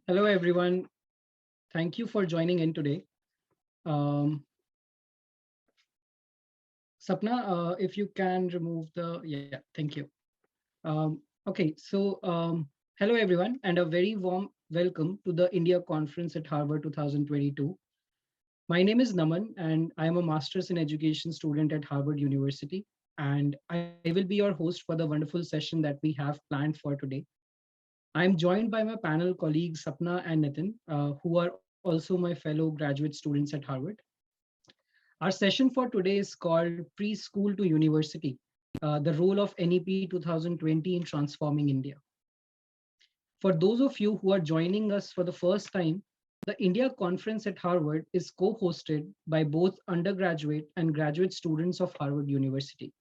Hello, everyone. Thank you for joining in today. Um, Sapna, if you can remove yeah, thank you. Okay, hello, everyone, and a very warm welcome to the India Conference at Harvard 2022. My name is Naman, and I am a Master's in Education student at Harvard University. And I will be your host for the wonderful session that we have planned for today. I'm joined by my panel colleagues Sapna and Nitin, who are also my fellow graduate students at Harvard. Our session for today is called Preschool to University, the role of NEP 2020 in transforming India. For those of you who are joining us for the first time, the India Conference at Harvard is co-hosted by both undergraduate and graduate students of Harvard University.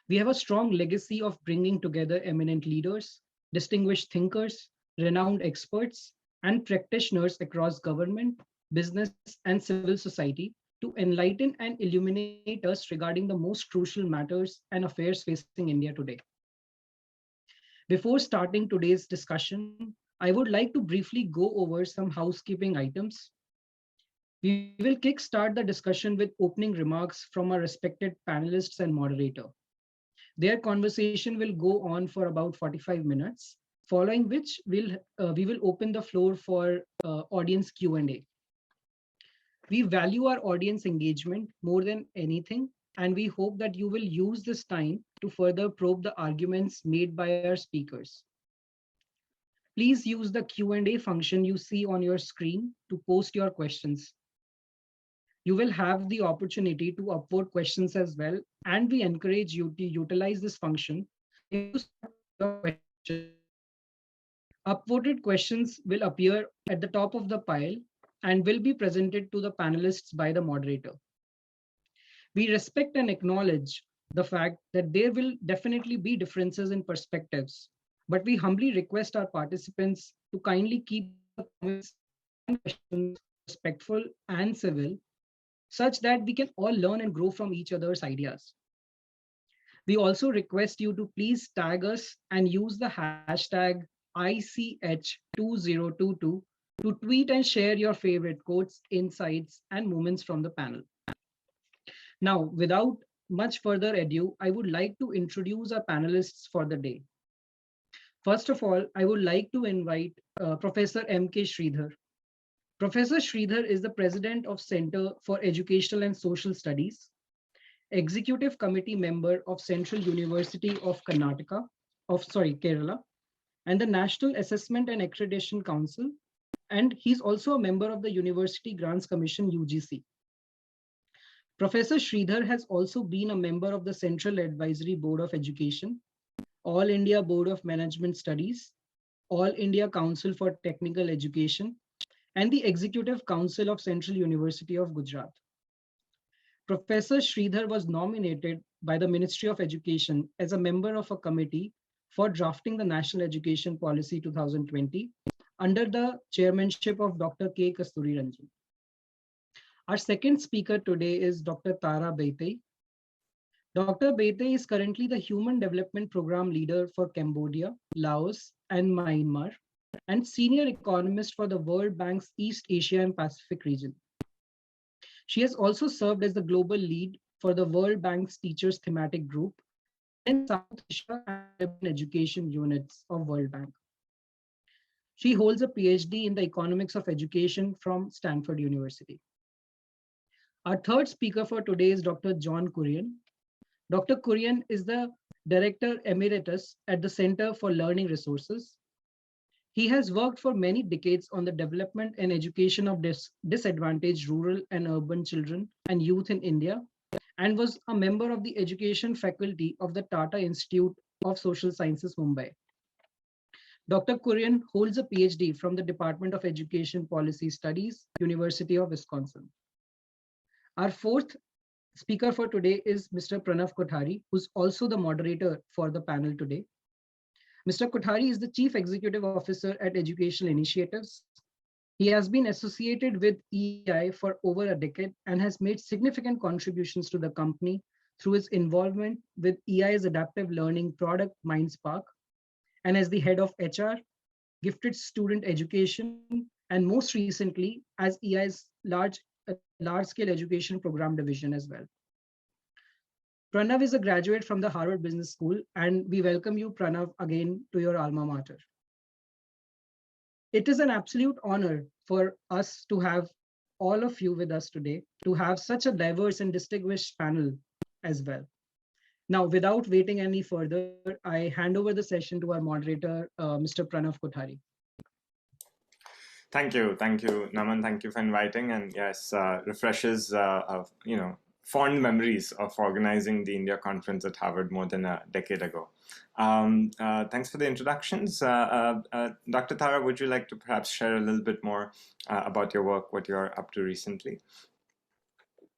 We have a strong legacy of bringing together eminent leaders, distinguished thinkers, renowned experts, and practitioners across government, business, and civil society to enlighten and illuminate us regarding the most crucial matters and affairs facing India today. Before starting today's discussion, I would like to briefly go over some housekeeping items. We will kickstart the discussion with opening remarks from our respected panelists and moderator. Their conversation will go on for about 45 minutes, following which we will open the floor for audience Q&A. We value our audience engagement more than anything, and we hope that you will use this time to further probe the arguments made by our speakers. Please use the Q&A function you see on your screen to post your questions. You will have the opportunity to upvote questions as well, and we encourage you to utilize this function if you start your question. Upvoted questions will appear at the top of the pile and will be presented to the panelists by the moderator. We respect and acknowledge the fact that there will definitely be differences in perspectives, but we humbly request our participants to kindly keep the comments and questions respectful and civil, such that we can all learn and grow from each other's ideas. We also request you to please tag us and use the hashtag ICH2022 to tweet and share your favorite quotes, insights, and moments from the panel. Now, without much further ado, I would like to introduce our panelists for the day. First of all, I would like to invite Professor M.K. Sridhar. Professor Sridhar is the president of Center for Educational and Social Studies, executive committee member of Central University of Kerala, and the National Assessment and Accreditation Council. And he's also a member of the University Grants Commission, UGC. Professor Sridhar has also been a member of the Central Advisory Board of Education, All India Board of Management Studies, All India Council for Technical Education, and the Executive Council of Central University of Gujarat. Professor Sridhar was nominated by the Ministry of Education as a member of a committee for drafting the National Education Policy 2020 under the chairmanship of Dr. K. Kasturi Ranjan. Our second speaker today is Dr. Tara Beteille. Dr. Beteille is currently the Human Development Program Leader for Cambodia, Laos, and Myanmar, and Senior Economist for the World Bank's East Asia and Pacific region. She has also served as the Global Lead for the World Bank's Teachers Thematic Group and South Asia and Caribbean Education Units of World Bank. She holds a PhD in the Economics of Education from Stanford University. Our third speaker for today is Dr. John Kurrien. Dr. Kurrien is the Director Emeritus at the Center for Learning Resources. He has worked for many decades on the development and education of disadvantaged rural and urban children and youth in India, and was a member of the education faculty of the Tata Institute of Social Sciences, Mumbai. Dr. Kurrien holds a PhD from the Department of Education Policy Studies, University of Wisconsin. Our fourth speaker for today is Mr. Pranav Kothari, who's also the moderator for the panel today. Mr. Kothari is the Chief Executive Officer at Educational Initiatives. He has been associated with EI for over a decade and has made significant contributions to the company through his involvement with EI's adaptive learning product, MindSpark, and as the head of HR, gifted student education, and most recently as EI's large-scale education program division as well. Pranav is a graduate from the Harvard Business School, and we welcome you, Pranav, again to your alma mater. It is an absolute honor for us to have all of you with us today, to have such a diverse and distinguished panel as well. Now, without waiting any further, I hand over the session to our moderator, Mr. Pranav Kothari. Thank you, Naman. Thank you for inviting, and yes, refreshes of fond memories of organizing the India conference at Harvard more than a decade ago. Thanks for the introductions. Dr. Tara, would you like to perhaps share a little bit more about your work, what you're up to recently?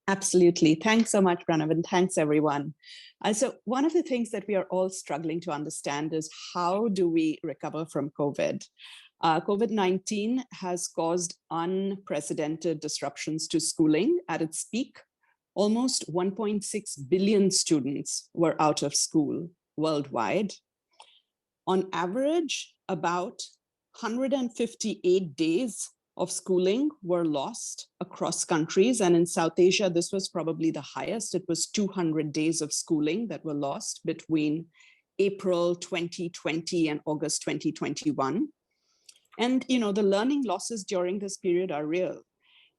Absolutely. Thanks so much, Pranav, and thanks everyone. So one of the things that we are all struggling to understand is how do we recover from COVID? COVID-19 has caused unprecedented disruptions to schooling at its peak. Almost 1.6 billion students were out of school worldwide. On average, about 158 days of schooling were lost across countries. And in South Asia, this was probably the highest. It was 200 days of schooling that were lost between April 2020 and August 2021. And the learning losses during this period are real.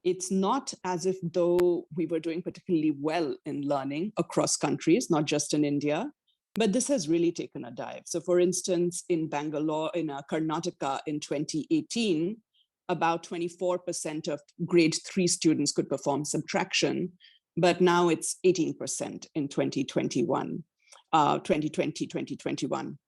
It's not as if though we were doing particularly well in learning across countries, not just in India, but this has really taken a dive. So for instance, in Bangalore, in Karnataka in 2018, about 24% of grade 3 students could perform subtraction, but now it's 18% in 2021, 2021.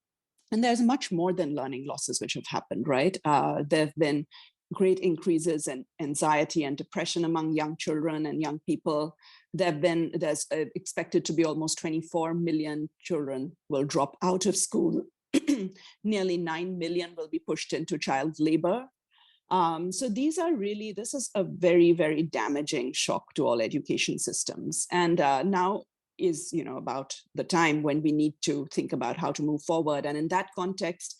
And there's much more than learning losses which have happened, right? There have been great increases in anxiety and depression among young children and young people. There's expected to be almost 24 million children will drop out of school. Nearly 9 million will be pushed into child labor. So this is a very, very damaging shock to all education systems. And now is about the time when we need to think about how to move forward. And in that context,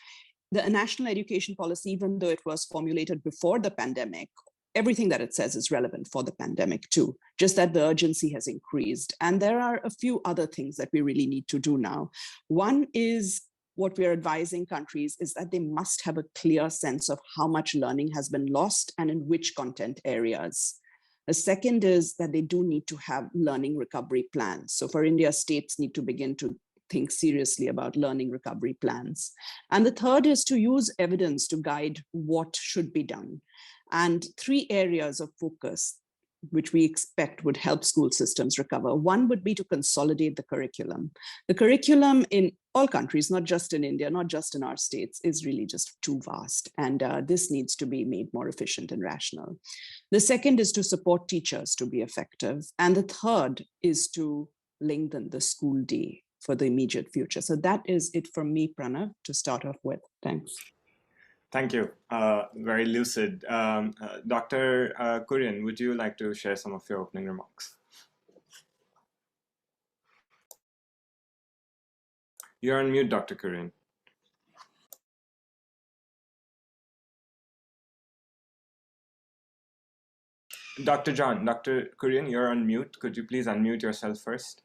the national education policy, even though it was formulated before the pandemic, everything that it says is relevant for the pandemic too, just that the urgency has increased. And there are a few other things that we really need to do now. One is what we're advising countries is that they must have a clear sense of how much learning has been lost and in which content areas. The second is that they do need to have learning recovery plans. So for India, states need to begin to think seriously about learning recovery plans. And the third is to use evidence to guide what should be done. And 3 areas of focus which we expect would help school systems recover. One would be to consolidate the curriculum. The curriculum in all countries, not just in India, not just in our states, is really just too vast. And this needs to be made more efficient and rational. The second is to support teachers to be effective. And the third is to lengthen the school day for the immediate future. So that is it from me, Pranav, to start off with. Thanks. Thank you. Very lucid. Dr. Kurrien, would you like to share some of your opening remarks? You're on mute, Dr. Kurrien. Dr. Kurrien, you're on mute. Could you please unmute yourself first?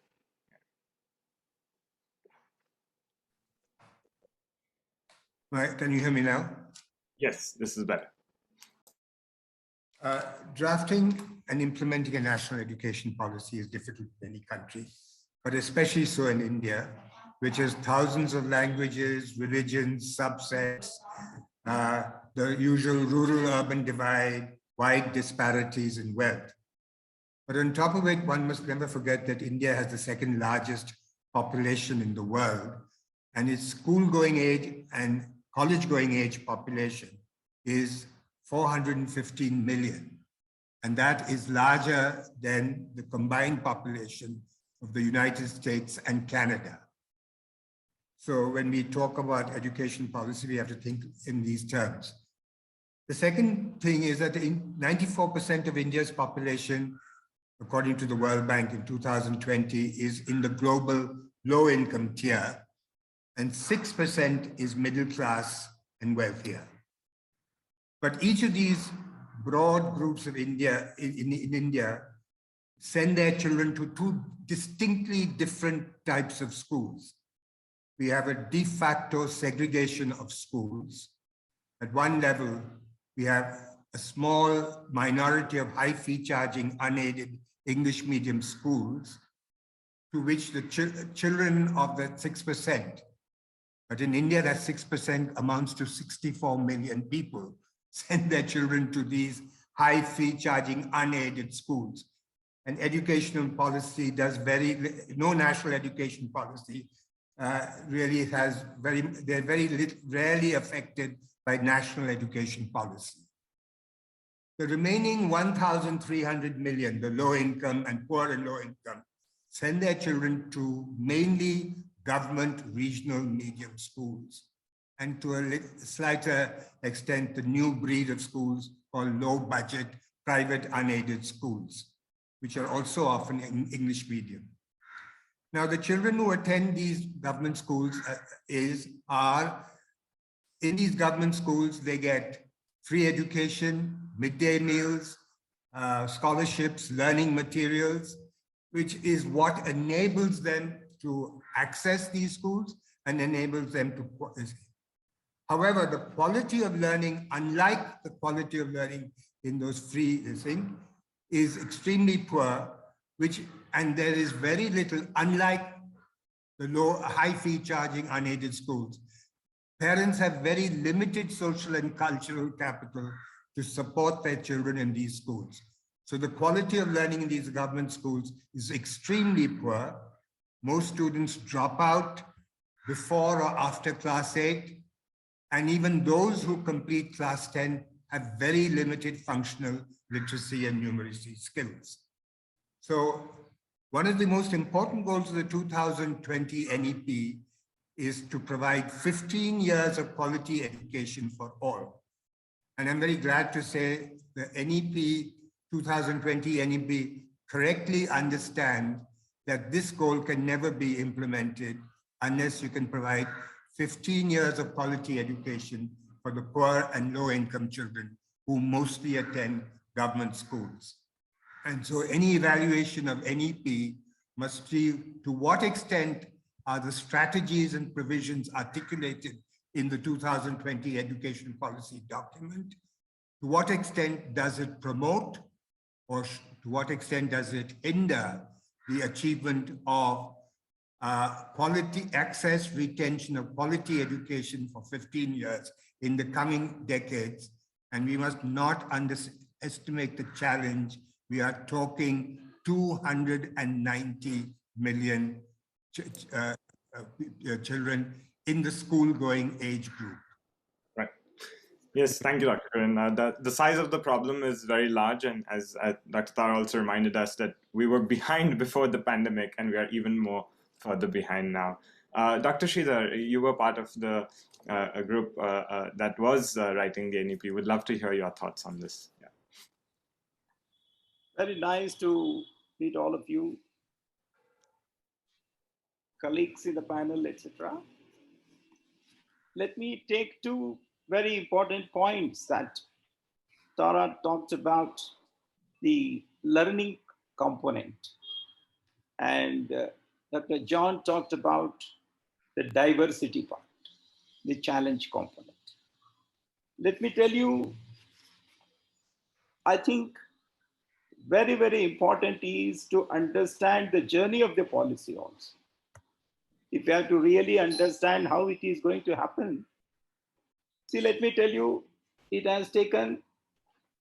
Right, can you hear me now? Yes, this is better. Drafting and implementing a national education policy is difficult in any country, but especially so in India, which has thousands of languages, religions, subsets, the usual rural-urban divide, wide disparities in wealth. But on top of it, one must never forget that India has the second largest population in the world, and its school-going age and college-going age population is 415 million. And that is larger than the combined population of the United States and Canada. So when we talk about education policy, we have to think in these terms. The second thing is that 94% of India's population, according to the World Bank in 2020, is in the global low-income tier, and 6% is middle class and wealthier. But each of these broad groups of India, in India, send their children to two distinctly different types of schools. We have a de facto segregation of schools. At one level, we have a small minority of high fee charging unaided English medium schools to which the children of that 6%, but in India that 6% amounts to 64 million people, send their children to these high fee charging unaided schools. And educational policy does no national education policy really has they're rarely affected by national education policy. The remaining 1,300 million, the low income and poor and low income, send their children to mainly government regional medium schools, and to a slighter extent, the new breed of schools called low budget private unaided schools, which are also often in English medium. Now, the children who attend these government schools are in these government schools, they get free education, midday meals, scholarships, learning materials, which is what enables them to access these schools and enables them to. However, the quality of learning, unlike the quality of learning in those free things, is extremely poor, and there is very little, unlike the high fee charging unaided schools. Parents have very limited social and cultural capital to support their children in these schools. So the quality of learning in these government schools is extremely poor. Most students drop out before or after class 8. And even those who complete class 10 have very limited functional literacy and numeracy skills. So one of the most important goals of the 2020 NEP is to provide 15 years of quality education for all. And I'm very glad to say the NEP, 2020 NEP, correctly understand that this goal can never be implemented unless you can provide 15 years of quality education for the poor and low-income children who mostly attend government schools. And so any evaluation of NEP must see to what extent are the strategies and provisions articulated in the 2020 education policy document, to what extent does it promote or to what extent does it hinder the achievement of quality access, retention of quality education for 15 years in the coming decades. And we must not underestimate the challenge. We are talking 290 million children in the school-going age group. Right. Yes, thank you, Dr. Kurrien. The size of the problem is very large, and as Dr. Tar also reminded us that we were behind before the pandemic, and we are even more further behind now. Dr. Sridhar, you were part of the a group that was writing the NEP. Would love to hear your thoughts on this. Yeah. Very nice to meet all of you, colleagues in the panel, etc. Let me take two very important points that Tara talked about, the learning component, and Dr. John talked about the diversity part, the challenge component. Let me tell you, I think very, very important is to understand the journey of the policy also. If you have to really understand how it is going to happen. See, let me tell you, it has taken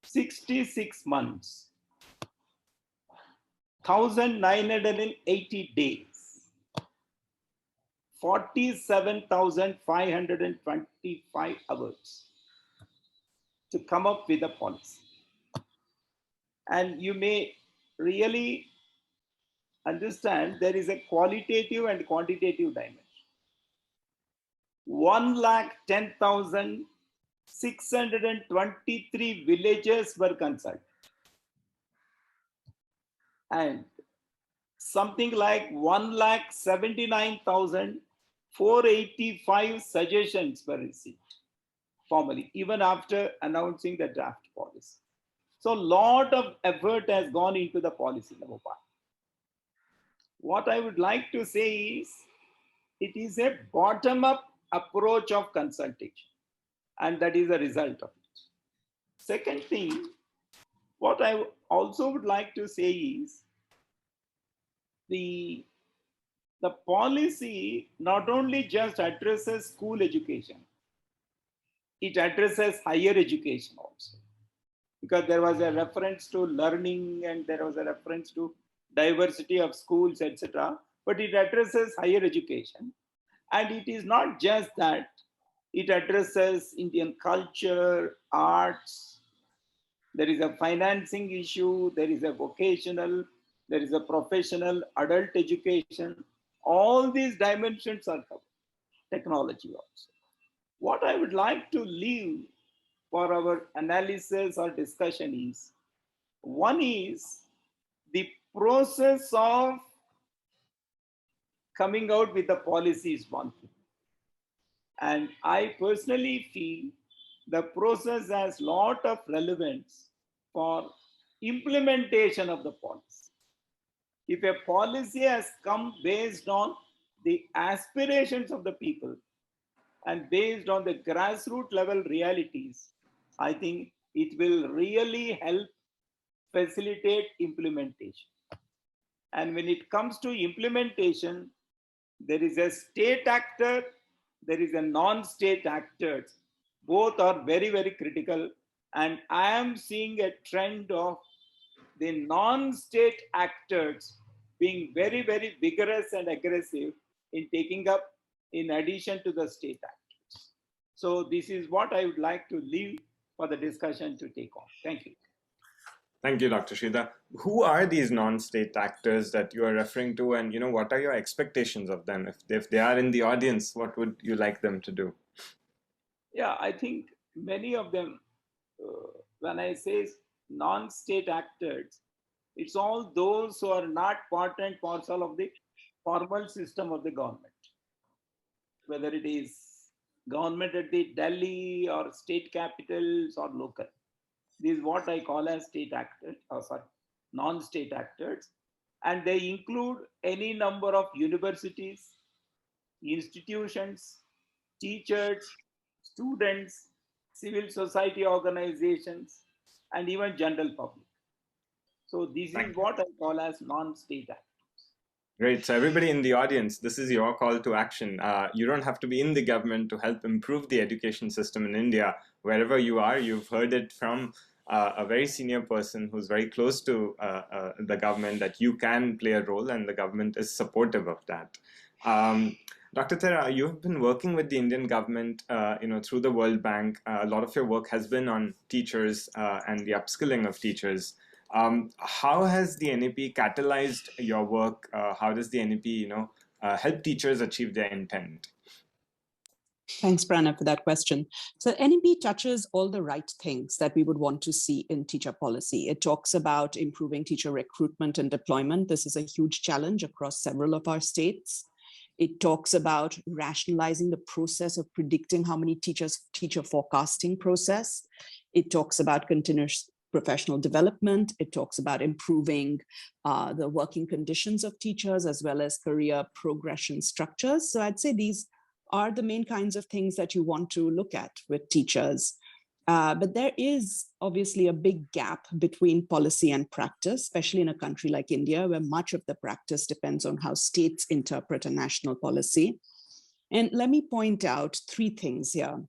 66 months, 1,980 days, 47,525 hours to come up with a policy. And you may really understand there is a qualitative and quantitative dimension. 1,10,623 villages were consulted. And something like 1,79,485 suggestions were received. formally, even after announcing the draft policy. So a lot of effort has gone into the policy level part. What I would like to say is, it is a bottom-up approach of consultation, and that is the result of it. Second thing, what I also would like to say is, the policy not only just addresses school education, it addresses higher education also. Because there was a reference to learning and there was a reference to diversity of schools, etc. But it addresses higher education. And it is not just that, it addresses Indian culture, arts. There is a financing issue, there is a vocational, there is a professional, adult education. All these dimensions are covered. Technology also. What I would like to leave for our analysis or discussion is, one is the process of coming out with the policy is one thing. And I personally feel the process has a lot of relevance for implementation of the policy. If a policy has come based on the aspirations of the people and based on the grassroots level realities, I think it will really help facilitate implementation. And when it comes to implementation, there is a state actor, there is a non-state actor. Both are very, very critical. And I am seeing a trend of the non-state actors being very, very vigorous and aggressive in taking up in addition to the state actors. So this is what I would like to leave for the discussion to take on. Thank you. Thank you, Dr. Sridhar. Who are these non-state actors that you are referring to, and what are your expectations of them? If they are in the audience, what would you like them to do? Yeah, I think many of them, when I say non-state actors, it's all those who are not part and parcel of the formal system of the government, whether it is government at the Delhi or state capitals or local. This is what I call as state actors, or sorry, non-state actors. And they include any number of universities, institutions, teachers, students, civil society organizations, and even general public. So this is what I call as non-state actors. Great. So everybody in the audience, this is your call to action. You don't have to be in the government to help improve the education system in India. Wherever you are, you've heard it from a very senior person who's very close to the government that you can play a role, and the government is supportive of that. Dr. Thera, you have been working with the Indian government, through the World Bank. A lot of your work has been on teachers and the upskilling of teachers. How has the NEP catalyzed your work? How does the NEP, help teachers achieve their intent? Thanks, Pranav, for that question. So NEP touches all the right things that we would want to see in teacher policy. It talks about improving teacher recruitment and deployment. This is a huge challenge across several of our states. It talks about rationalizing the process of predicting how many teachers, teacher forecasting process. It talks about continuous professional development. It talks about improving the working conditions of teachers as well as career progression structures. So I'd say these are the main kinds of things that you want to look at with teachers. But there is obviously a big gap between policy and practice, especially in a country like India, where much of the practice depends on how states interpret a national policy. And let me point out three things here.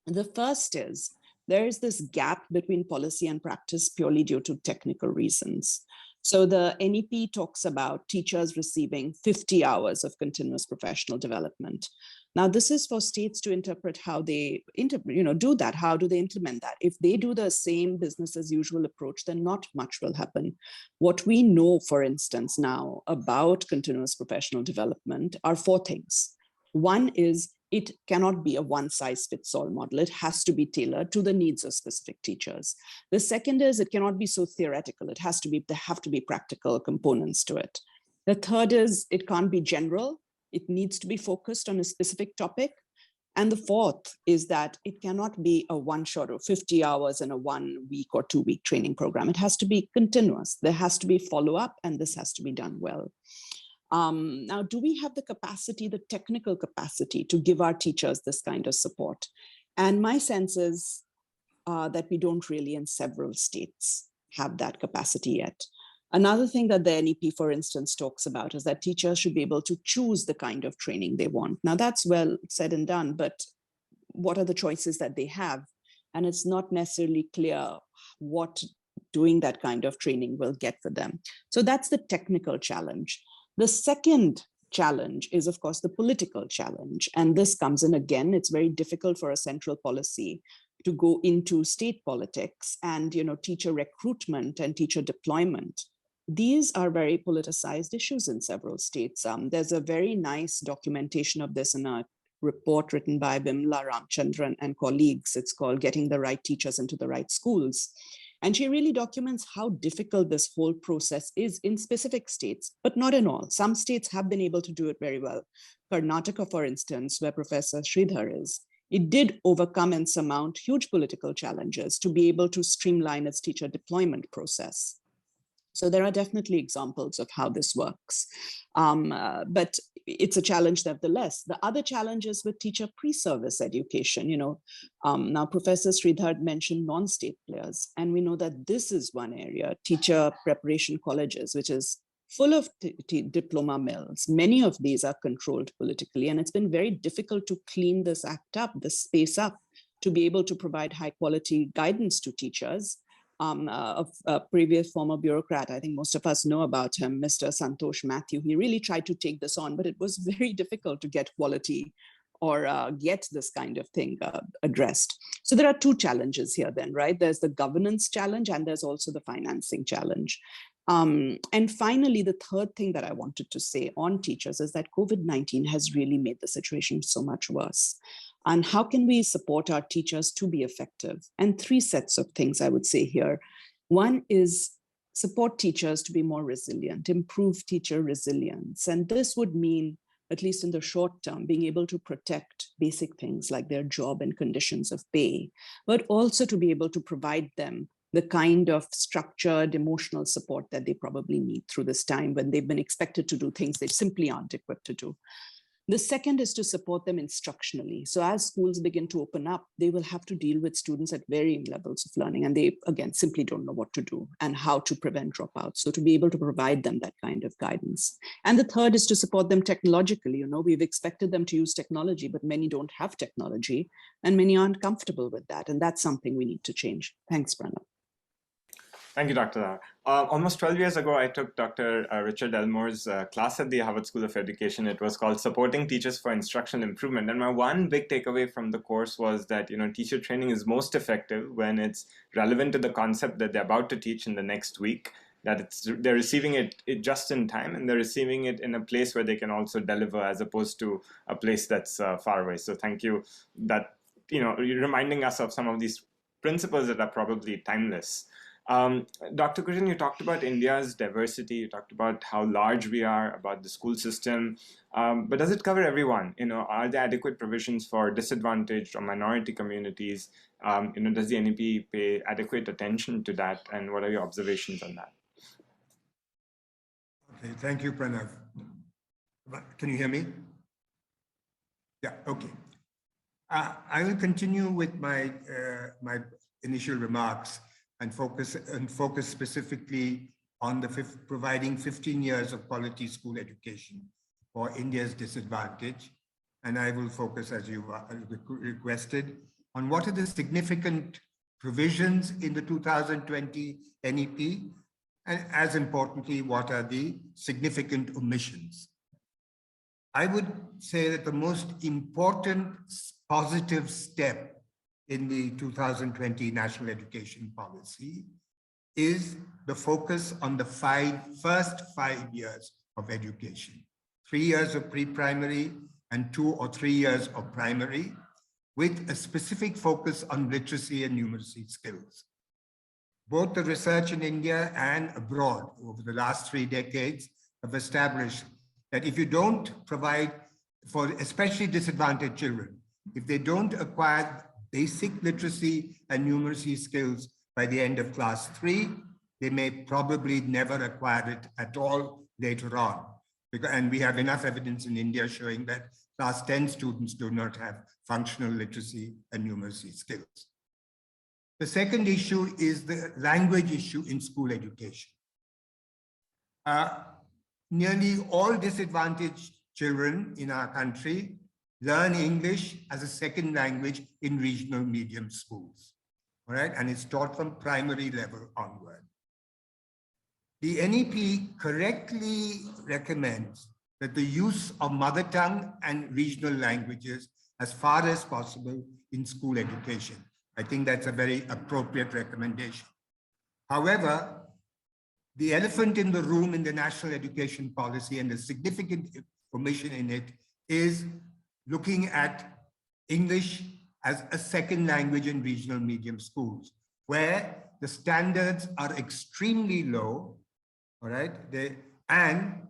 The first is there is this gap between policy and practice purely due to technical reasons. So the NEP talks about teachers receiving 50 hours of continuous professional development. Now, this is for states to interpret how they do that. How do they implement that? If they do the same business as usual approach, then not much will happen. What we know, for instance, now about continuous professional development are four things. One is it cannot be a one-size-fits-all model. It has to be tailored to the needs of specific teachers. The second is it cannot be so theoretical. There have to be practical components to it. The third is it can't be general. It needs to be focused on a specific topic. And the fourth is that it cannot be a one shot or 50 hours in a 1 week or 2 week training program. It has to be continuous. There has to be follow-up, and this has to be done well. Now, do we have the capacity, the technical capacity to give our teachers this kind of support? And my sense is that we don't really in several states have that capacity yet. Another thing that the NEP, for instance, talks about is that teachers should be able to choose the kind of training they want. Now, that's well said and done, but what are the choices that they have? And it's not necessarily clear what doing that kind of training will get for them. So that's the technical challenge. The second challenge is, of course, the political challenge. And this comes in again, it's very difficult for a central policy to go into state politics and, teacher recruitment and teacher deployment. These are very politicized issues in several states. There's a very nice documentation of this in a report written by Bimla Ramchandran and colleagues. It's called Getting the Right Teachers into the Right Schools. And she really documents how difficult this whole process is in specific states, but not in all. Some states have been able to do it very well. Karnataka, for instance, where Professor Sridhar is, it did overcome and surmount huge political challenges to be able to streamline its teacher deployment process. So there are definitely examples of how this works, but it's a challenge nevertheless. The other challenge is with teacher pre-service education. Now Professor Sridhar mentioned non-state players, and we know that this is one area, teacher preparation colleges, which is full of diploma mills. Many of these are controlled politically, and it's been very difficult to clean this act up, this space up, to be able to provide high quality guidance to teachers. A previous former bureaucrat, I think most of us know about him, Mr. Santosh Mathew. He really tried to take this on, but it was very difficult to get quality or get this kind of thing addressed. So there are two challenges here then, right? There's the governance challenge and there's also the financing challenge. And finally, the third thing that I wanted to say on teachers is that COVID-19 has really made the situation so much worse. And how can we support our teachers to be effective? And three sets of things I would say here. One is support teachers to be more resilient, improve teacher resilience. And this would mean, at least in the short term, being able to protect basic things like their job and conditions of pay, but also to be able to provide them the kind of structured emotional support that they probably need through this time when they've been expected to do things they simply aren't equipped to do. The second is to support them instructionally. So as schools begin to open up, they will have to deal with students at varying levels of learning, and they, again, simply don't know what to do and how to prevent dropouts. So to be able to provide them that kind of guidance. And the third is to support them technologically. We've expected them to use technology, but many don't have technology, and many aren't comfortable with that. And that's something we need to change. Thanks, Pranav. Thank you, Dr. Dhar. Almost 12 years ago, I took Dr. Richard Elmore's class at the Harvard School of Education. It was called Supporting Teachers for Instructional Improvement. And my one big takeaway from the course was that, teacher training is most effective when it's relevant to the concept that they're about to teach in the next week, that they're receiving it just in time, and they're receiving it in a place where they can also deliver, as opposed to a place that's far away. So thank you that, you're reminding us of some of these principles that are probably timeless. Dr. Kurrien, you talked about India's diversity, you talked about how large we are, about the school system, but does it cover everyone? Are there adequate provisions for disadvantaged or minority communities? Does the NEP pay adequate attention to that, and what are your observations on that? Okay, thank you, Pranav. Can you hear me? Yeah, okay. I will continue with my initial remarks and focus specifically on providing 15 years of quality school education for India's disadvantage. And I will focus, as you requested, on what are the significant provisions in the 2020 NEP, and as importantly, what are the significant omissions. I would say that the most important positive step in the 2020 National Education Policy is the focus on the first 5 years of education, 3 years of pre-primary and 2 or 3 years of primary, with a specific focus on literacy and numeracy skills. Both the research in India and abroad over the last 3 decades have established that if you don't provide for especially disadvantaged children If they don't acquire basic literacy and numeracy skills by the end of class 3, they may probably never acquire it at all later on. And we have enough evidence in India showing that class 10 students do not have functional literacy and numeracy skills. The second issue is the language issue in school education. Nearly all disadvantaged children in our country learn English as a second language in regional medium schools, all right? And it's taught from primary level onward. The NEP correctly recommends that the use of mother tongue and regional languages as far as possible in school education. I think that's a very appropriate recommendation. However, the elephant in the room in the national education policy, and a significant omission in it, is looking at English as a second language in regional medium schools, where the standards are extremely low, all right? And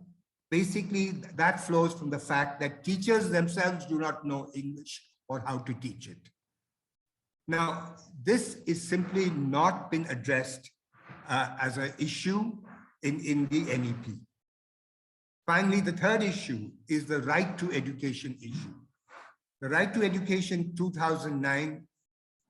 basically that flows from the fact that teachers themselves do not know English or how to teach it. Now, this is simply not been addressed as an issue in the NEP. Finally, the third issue is the right to education issue. The right to education 2009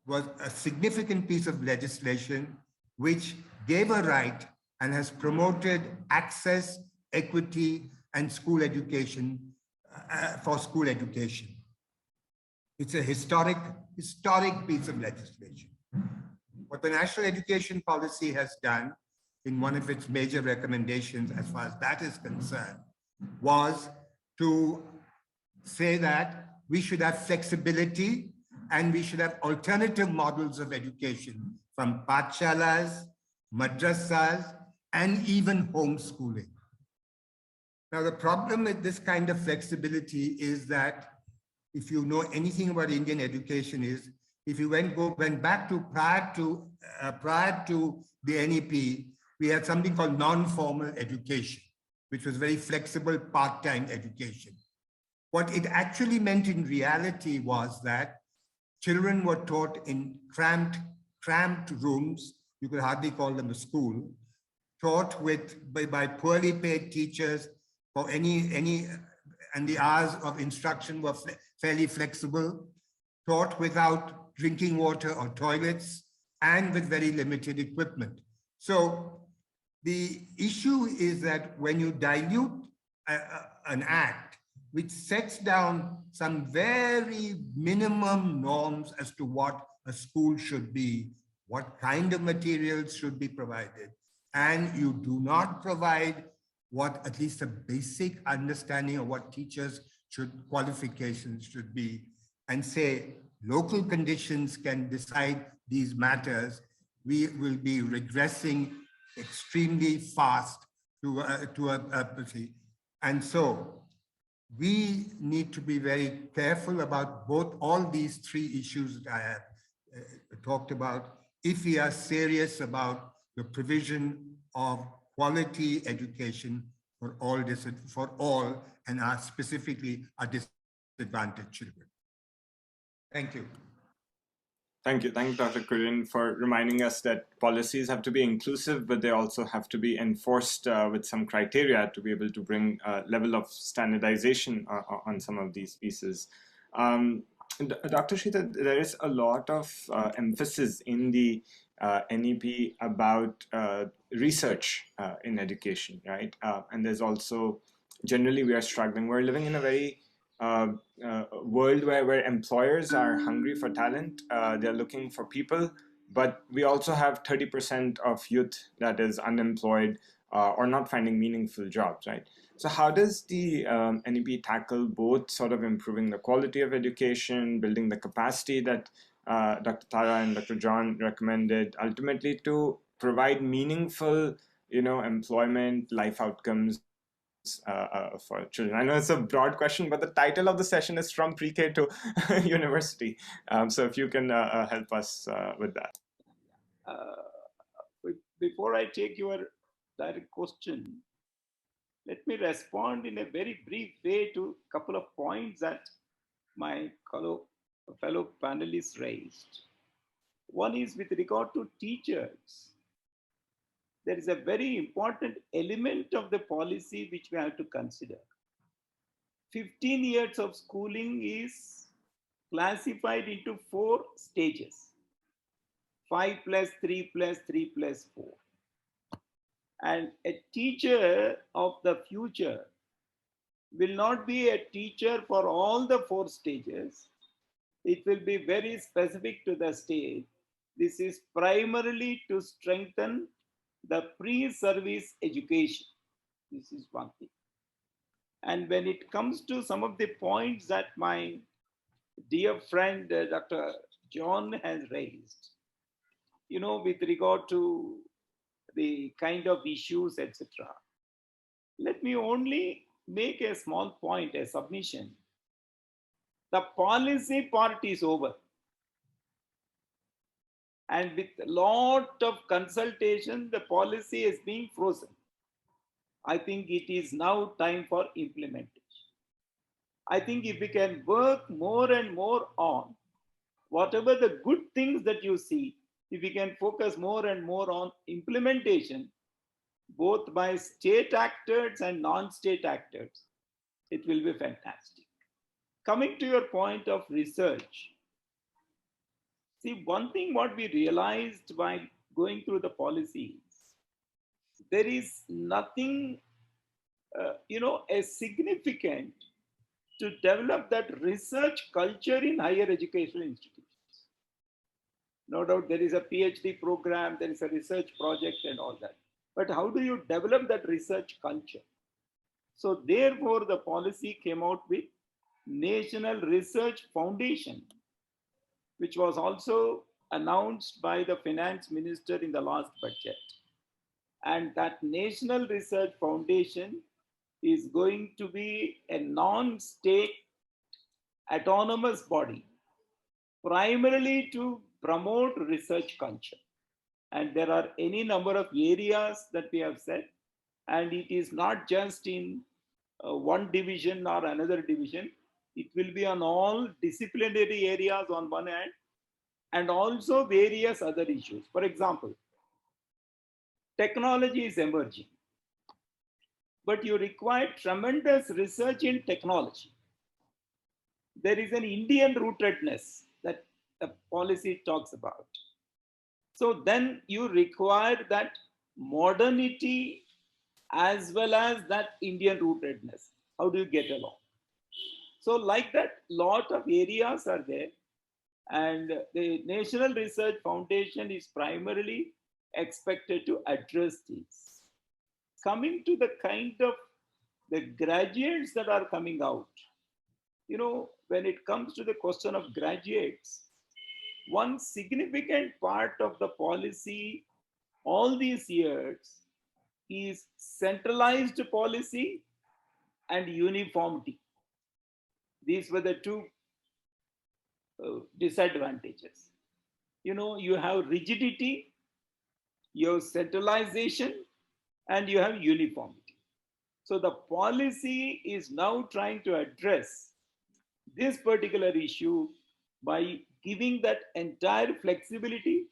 was a significant piece of legislation which gave a right and has promoted access, equity, and school education for school education. It's a historic piece of legislation. What the National Education Policy has done in one of its major recommendations, as far as that is concerned, was to say that we should have flexibility and we should have alternative models of education from pathshalas, madrasas, and even homeschooling. Now, the problem with this kind of flexibility is that if you know anything about Indian education, is if you went back to prior to the NEP, we had something called non-formal education, which was very flexible part-time education. What it actually meant in reality was that children were taught in cramped rooms, you could hardly call them a school, taught by poorly paid teachers for and the hours of instruction were fairly flexible, taught without drinking water or toilets, and with very limited equipment. So the issue is that when you dilute an act which sets down some very minimum norms as to what a school should be, what kind of materials should be provided, and you do not provide what at least a basic understanding of what teachers qualifications should be, and say local conditions can decide these matters, we will be regressing extremely fast to a and so we need to be very careful about all these three issues that I have talked about if we are serious about the provision of quality education for all and specifically our disadvantaged children. Thank you. Thank you, Dr. Kurrien, for reminding us that policies have to be inclusive, but they also have to be enforced with some criteria to be able to bring a level of standardization on some of these pieces. Dr. Sridhar, there is a lot of emphasis in the NEP about research in education, right? And there's also, generally we are struggling. We're living in a very world where employers are hungry for talent. They're looking for people, but we also have 30% of youth that is unemployed or not finding meaningful jobs, right? So how does the NEP tackle both sort of improving the quality of education, building the capacity that Dr. Tara and Dr. John recommended, ultimately to provide meaningful, employment, life outcomes for children? I know it's a broad question, but the title of the session is From Pre-K to University. So if you can help us with that. Before I take your direct question, let me respond in a very brief way to a couple of points that my fellow panelists raised. One is with regard to teachers. There is a very important element of the policy which we have to consider. 15 years of schooling is classified into 4 stages. 5 plus 3 plus 3 plus 4. And a teacher of the future will not be a teacher for all the 4 stages. It will be very specific to the stage. This is primarily to strengthen the pre-service education. This is one thing. And when it comes to some of the points that my dear friend Dr. John has raised, with regard to the kind of issues, etc. Let me only make a small point, a submission. The policy part is over. And with a lot of consultation, the policy is being frozen. I think it is now time for implementation. I think if we can work more and more on whatever the good things that you see, if we can focus more and more on implementation, both by state actors and non-state actors, it will be fantastic. Coming to your point of research, see, one thing what we realized by going through the policies, there is nothing, as significant to develop that research culture in higher educational institutions. No doubt there is a PhD program, there is a research project and all that. But how do you develop that research culture? So therefore, the policy came out with National Research Foundation, which was also announced by the finance minister in the last budget. And that National Research Foundation is going to be a non-state autonomous body, primarily to promote research culture. And there are any number of areas that we have said, and it is not just in one division or another division. It will be on all disciplinary areas on one hand, and also various other issues. For example, technology is emerging, but you require tremendous research in technology. There is an Indian rootedness that the policy talks about. So then you require that modernity as well as that Indian rootedness. How do you get along? So like that, lot of areas are there. And the National Research Foundation is primarily expected to address these. Coming to the kind of the graduates that are coming out, when it comes to the question of graduates, one significant part of the policy all these years is centralized policy and uniformity. These were the two disadvantages. You have rigidity, you have centralization, and you have uniformity. So the policy is now trying to address this particular issue by giving that entire flexibility,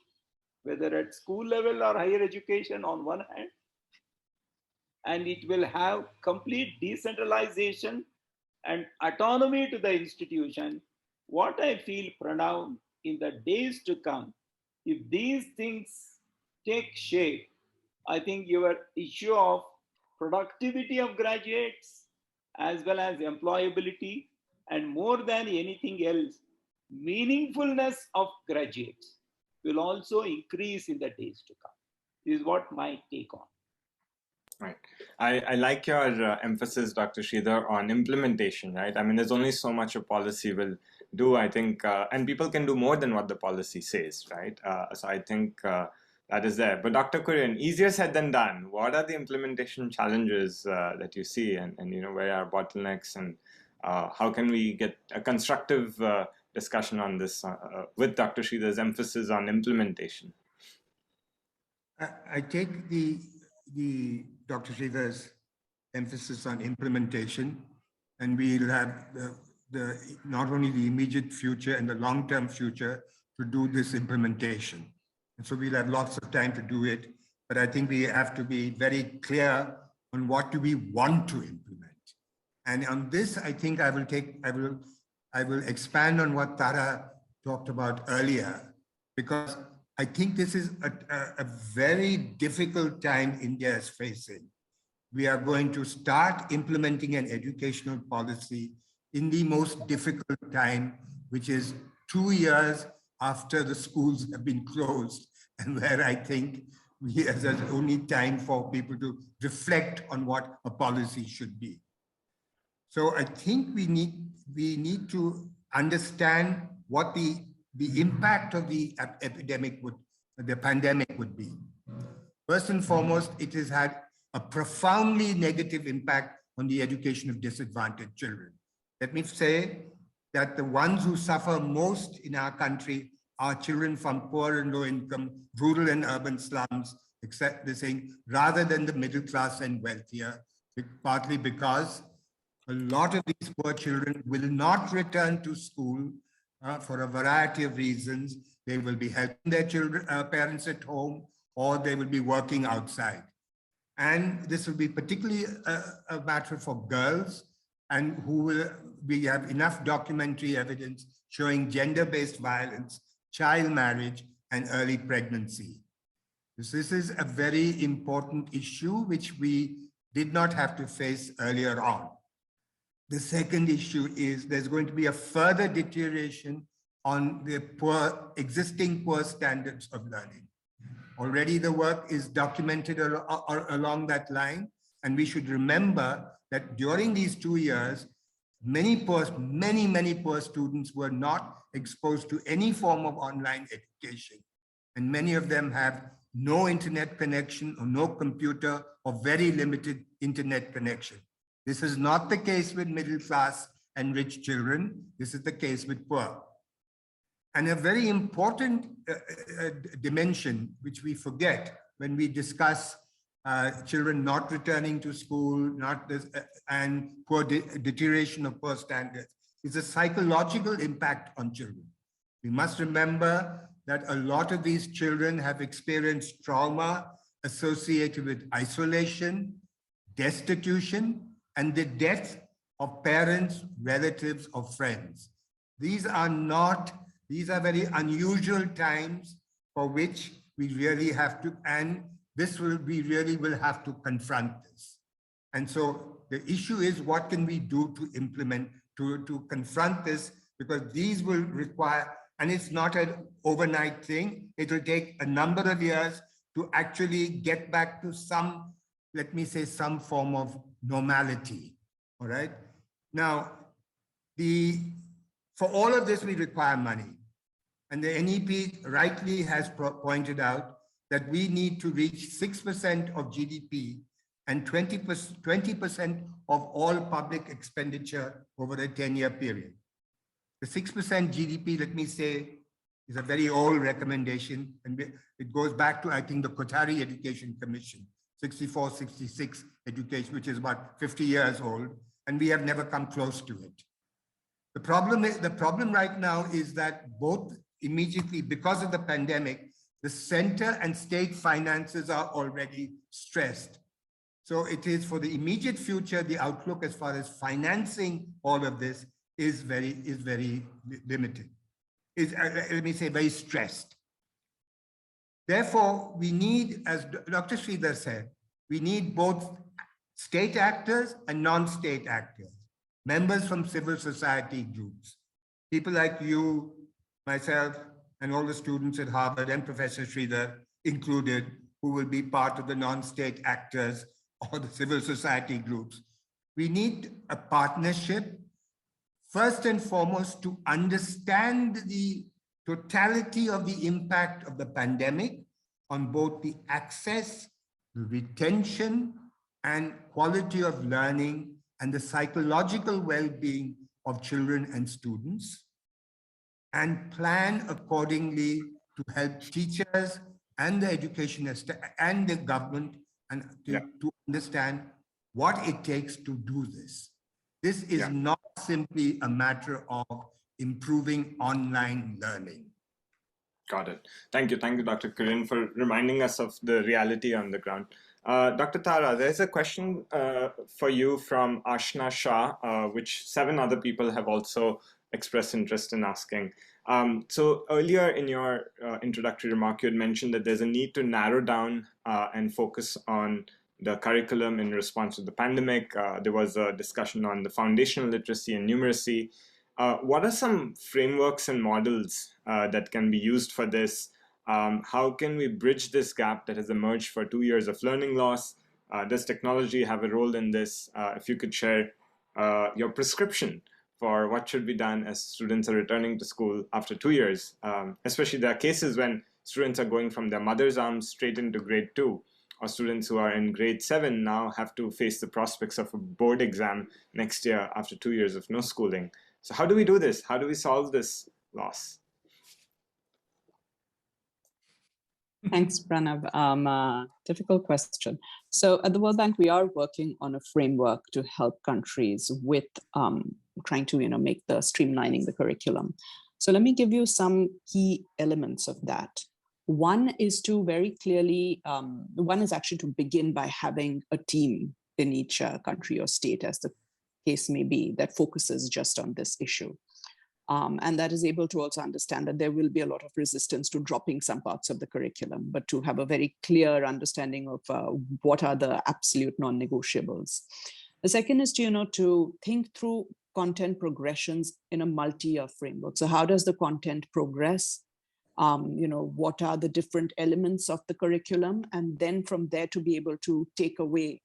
whether at school level or higher education on one hand, and it will have complete decentralization and autonomy to the institution. What I feel, Pranav, in the days to come, if these things take shape, I think your issue of productivity of graduates as well as employability, and more than anything else, meaningfulness of graduates will also increase in the days to come. This is what my take on. Right. I like your emphasis, Dr. Sridhar, on implementation, right? I mean, there's only so much a policy will do, I think, and people can do more than what the policy says, right? So I think that is there. But Dr. Kurrien, easier said than done. What are the implementation challenges that you see, and where are bottlenecks, and how can we get a constructive discussion on this with Dr. Sridhar's emphasis on implementation? I take the Dr. Sridhar's emphasis on implementation, and we'll have not only the immediate future and the long-term future to do this implementation. And so we'll have lots of time to do it, but I think we have to be very clear on what do we want to implement. And on this, I think I will expand on what Tara talked about earlier, because I think this is a very difficult time India is facing. We are going to start implementing an educational policy in the most difficult time, which is 2 years after the schools have been closed, and where I think there's only time for people to reflect on what a policy should be. So I think we need to understand what the impact of the pandemic would be. First and foremost, it has had a profoundly negative impact on the education of disadvantaged children. Let me say that the ones who suffer most in our country are children from poor and low income, rural and urban slums, except the saying, rather than the middle class and wealthier, partly because a lot of these poor children will not return to school for a variety of reasons. They will be helping their parents at home, or they will be working outside. And this will be particularly a matter for girls, and we have enough documentary evidence showing gender-based violence, child marriage, and early pregnancy. This is a very important issue which we did not have to face earlier on. The second issue is there's going to be a further deterioration on the existing poor standards of learning. Already the work is documented along that line, and we should remember that during these 2 years, many poor students were not exposed to any form of online education, and many of them have no internet connection or no computer or very limited internet connection. This is not the case with middle class and rich children. This is the case with poor. And a very important dimension, which we forget when we discuss children not returning to school, and poor deterioration of poor standards, is the psychological impact on children. We must remember that a lot of these children have experienced trauma associated with isolation, destitution, and the death of parents, relatives, or friends. These are very unusual times for which we really have to, and we really will have to confront this. And so the issue is, what can we do to implement, to confront this, because these will require, and it's not an overnight thing, it will take a number of years to actually get back to some, let me say, some form of normality, all right? Now, for all of this, we require money. And the NEP rightly has pointed out that we need to reach 6% of GDP and 20% of all public expenditure over a 10-year period. The 6% GDP, let me say, is a very old recommendation, and it goes back to, I think, the Kothari Education Commission, 64, 66 education, which is about 50 years old, and we have never come close to it. The problem right now is that both immediately, because of the pandemic, the center and state finances are already stressed. So it is, for the immediate future, the outlook as far as financing all of this is very limited. Let me say, very stressed. Therefore, we need, as Dr. Sridhar said, we need both state actors and non-state actors, members from civil society groups, people like you, myself, and all the students at Harvard, and Professor Sridhar included, who will be part of the non-state actors or the civil society groups. We need a partnership, first and foremost, to understand the totality of the impact of the pandemic on both the access, the retention, and quality of learning, and the psychological well-being of children and students, and plan accordingly to help teachers and the education and the government to understand what it takes to do this. This is not simply a matter of improving online learning. Got it. Thank you, Dr. Kurrien, for reminding us of the reality on the ground. Dr. Tara, there's a question for you from Ashna Shah, which 7 other people have also expressed interest in asking. So earlier in your introductory remark, you had mentioned that there's a need to narrow down and focus on the curriculum in response to the pandemic. There was a discussion on the foundational literacy and numeracy. What are some frameworks and models that can be used for this? How can we bridge this gap that has emerged for 2 years of learning loss? Does technology have a role in this? If you could share your prescription for what should be done as students are returning to school after 2 years. Especially there are cases when students are going from their mother's arms straight into grade 2, or students who are in grade 7 now have to face the prospects of a board exam next year after 2 years of no schooling. So how do we do this? How do we solve this loss? Thanks, Pranav. Difficult question. So at the World Bank, we are working on a framework to help countries with trying to make the streamlining the curriculum. So let me give you some key elements of that. One is to very clearly, one is actually to begin by having a team in each country or state, as the case may be, that focuses just on this issue. And that is able to also understand that there will be a lot of resistance to dropping some parts of the curriculum, but to have a very clear understanding of what are the absolute non-negotiables. The second is to think through content progressions in a multi-year framework. So how does the content progress? What are the different elements of the curriculum? And then from there to be able to take away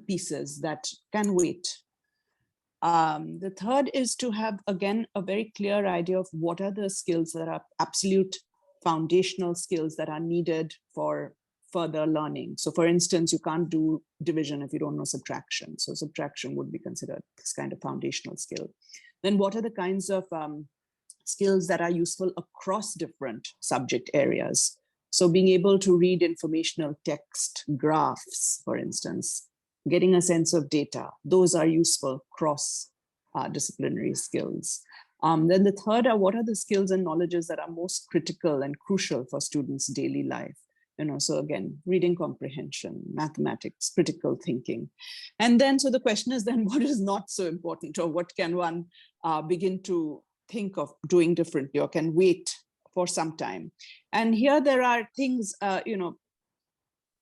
pieces that can wait. The third is to have, again, a very clear idea of what are the skills that are absolute foundational skills that are needed for further learning. So for instance, you can't do division if you don't know subtraction. So subtraction would be considered this kind of foundational skill. Then what are the kinds of skills that are useful across different subject areas? So being able to read informational text, graphs, for instance, getting a sense of data, those are useful cross-disciplinary skills. Then the third are what are the skills and knowledges that are most critical and crucial for students' daily life? So again, reading comprehension, mathematics, critical thinking. And then, so the question is then what is not so important, or what can one begin to think of doing differently or can wait for some time? And here there are things,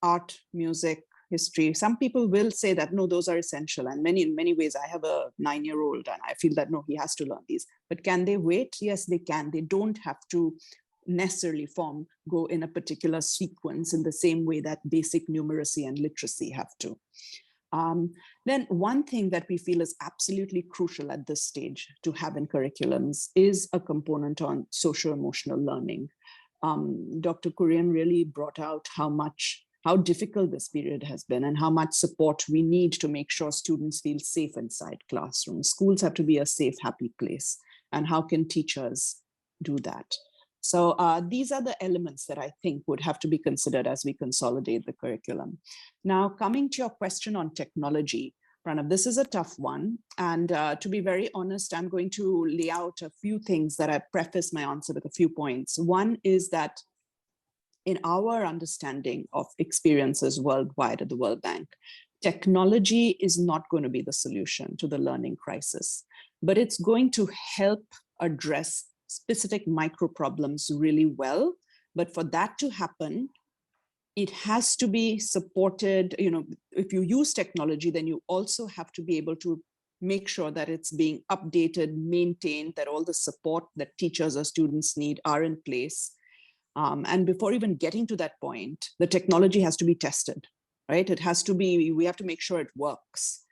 art, music, history. Some people will say that, no, those are essential. And in many ways, I have a 9-year-old and I feel that, no, he has to learn these. But can they wait? Yes, they can. They don't have to necessarily go in a particular sequence in the same way that basic numeracy and literacy have to. Then one thing that we feel is absolutely crucial at this stage to have in curriculums is a component on socio-emotional learning. Dr. Kurrien really brought out how difficult this period has been and how much support we need to make sure students feel safe inside classrooms. Schools have to be a safe, happy place. And how can teachers do that? So these are the elements that I think would have to be considered as we consolidate the curriculum. Now, coming to your question on technology, Pranav, this is a tough one. And to be very honest, I'm going to lay out a few things that I preface my answer with a few points. One is that in our understanding of experiences worldwide at the World Bank, technology is not going to be the solution to the learning crisis, but it's going to help address specific micro problems really well. But for that to happen, it has to be supported. If you use technology, then you also have to be able to make sure that it's being updated, maintained, that all the support that teachers or students need are in place. And before even getting to that point, the technology has to be tested, right? We have to make sure it works.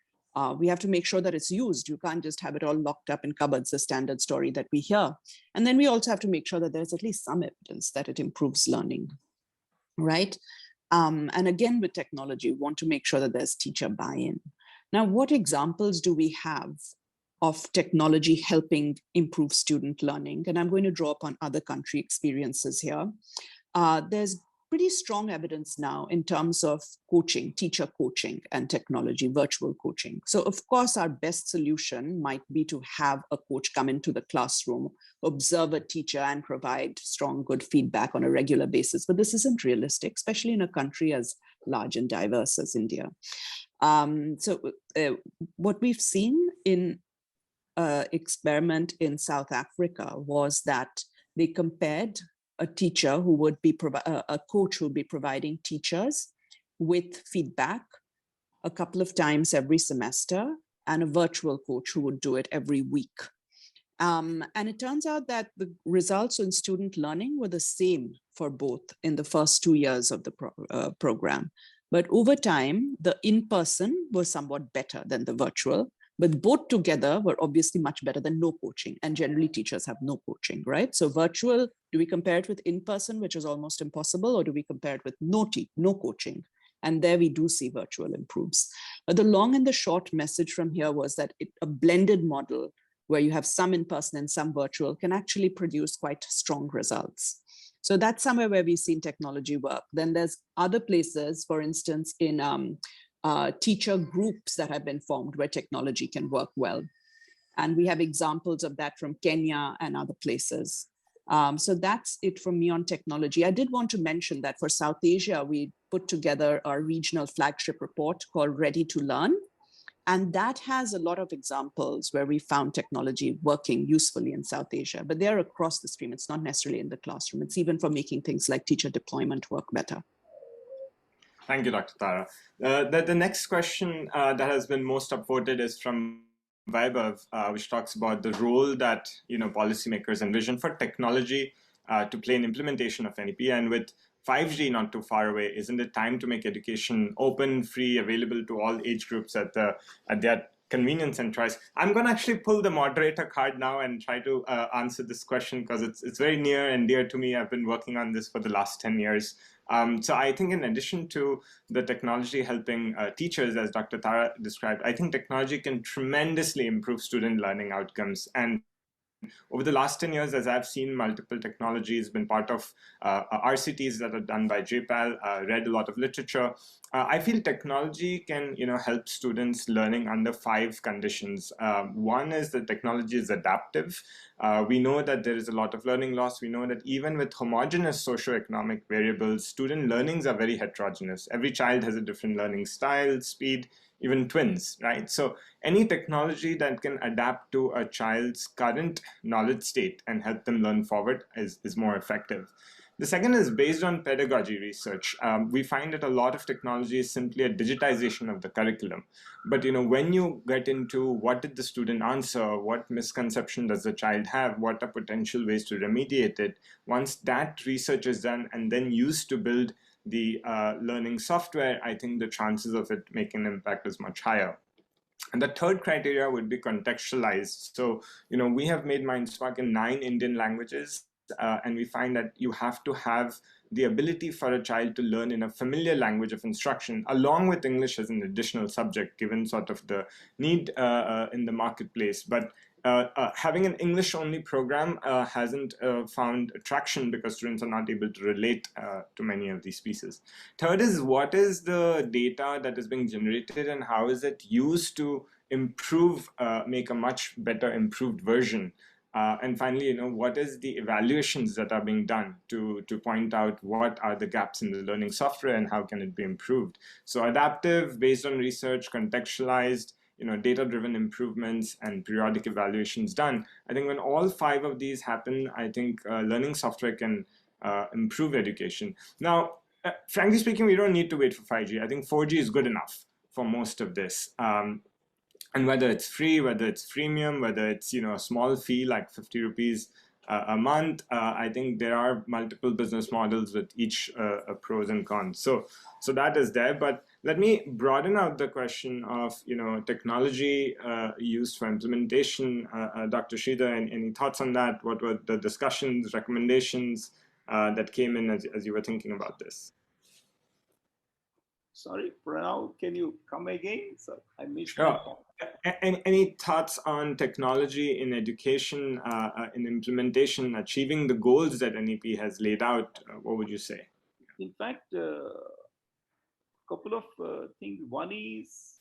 We have to make sure that it's used. You can't just have it all locked up in cupboards, the standard story that we hear. And then we also have to make sure that there's at least some evidence that it improves learning, right? And again, with technology, we want to make sure that there's teacher buy-in. Now, what examples do we have of technology helping improve student learning? And I'm going to draw upon other country experiences here. There's pretty strong evidence now in terms of coaching, teacher coaching and technology, virtual coaching. So of course, our best solution might be to have a coach come into the classroom, observe a teacher and provide strong, good feedback on a regular basis. But this isn't realistic, especially in a country as large and diverse as India. What we've seen in experiment in South Africa was that they compared a teacher who would be a coach who would be providing teachers with feedback a couple of times every semester, and a virtual coach who would do it every week. And it turns out that the results in student learning were the same for both in the first 2 years of the program. But over time, the in-person was somewhat better than the virtual, but both together were obviously much better than no coaching. And generally teachers have no coaching, right? So virtual, do we compare it with in-person, which is almost impossible, or do we compare it with no coaching? And there we do see virtual improves. But the long and the short message from here was that a blended model where you have some in-person and some virtual can actually produce quite strong results. So that's somewhere where we've seen technology work. Then there's other places, for instance, in teacher groups that have been formed where technology can work well. And we have examples of that from Kenya and other places. So that's it from me on technology. I did want to mention that for South Asia, we put together our regional flagship report called Ready to Learn. And that has a lot of examples where we found technology working usefully in South Asia, but they're across the stream. It's not necessarily in the classroom. It's even for making things like teacher deployment work better. Thank you, Dr. Tara. The next question that has been most upvoted is from Vaibhav, which talks about the role that policymakers envision for technology to play in implementation of NEP. And with 5G not too far away, isn't it time to make education open, free, available to all age groups at their convenience and choice? I'm going to actually pull the moderator card now and try to answer this question because it's very near and dear to me. I've been working on this for the last 10 years. So I think in addition to the technology helping teachers, as Dr. Tara described, I think technology can tremendously improve student learning outcomes. And over the last 10 years, as I've seen multiple technologies, been part of RCTs that are done by JPAL, read a lot of literature, I feel technology can help students learning under 5 conditions. One is that technology is adaptive. We know that there is a lot of learning loss. We know that even with homogeneous socioeconomic variables, student learnings are very heterogeneous. Every child has a different learning style, speed, even twins, right? So any technology that can adapt to a child's current knowledge state and help them learn forward is more effective. The second is based on pedagogy research. We find that a lot of technology is simply a digitization of the curriculum. But when you get into what did the student answer, what misconception does the child have, what are potential ways to remediate it, once that research is done and then used to build the learning software, I think the chances of it making an impact is much higher. And the third criteria would be contextualized. So, we have made MindSpark in 9 Indian languages, and we find that you have to have the ability for a child to learn in a familiar language of instruction, along with English as an additional subject, given sort of the need in the marketplace. But having an English-only program hasn't found traction because students are not able to relate to many of these pieces. Third is, what is the data that is being generated and how is it used to improve, make a much better improved version? And finally, what is the evaluations that are being done to point out what are the gaps in the learning software and how can it be improved? So adaptive, based on research, contextualized, data-driven improvements and periodic evaluations done. I think when all 5 of these happen, I think learning software can improve education. Now, frankly speaking, we don't need to wait for 5G. I think 4G is good enough for most of this. And whether it's free, whether it's freemium, whether it's a small fee like 50 rupees a month, I think there are multiple business models with each pros and cons. So that is there. But let me broaden out the question of technology used for implementation. Dr. Sridhar, any thoughts on that? What were the discussions, recommendations that came in as you were thinking about this? Sorry, Pranav, can you come again? So I missed Sure. that. Any thoughts on technology in education, in implementation, achieving the goals that NEP has laid out? What would you say? in fact, couple of things. One is,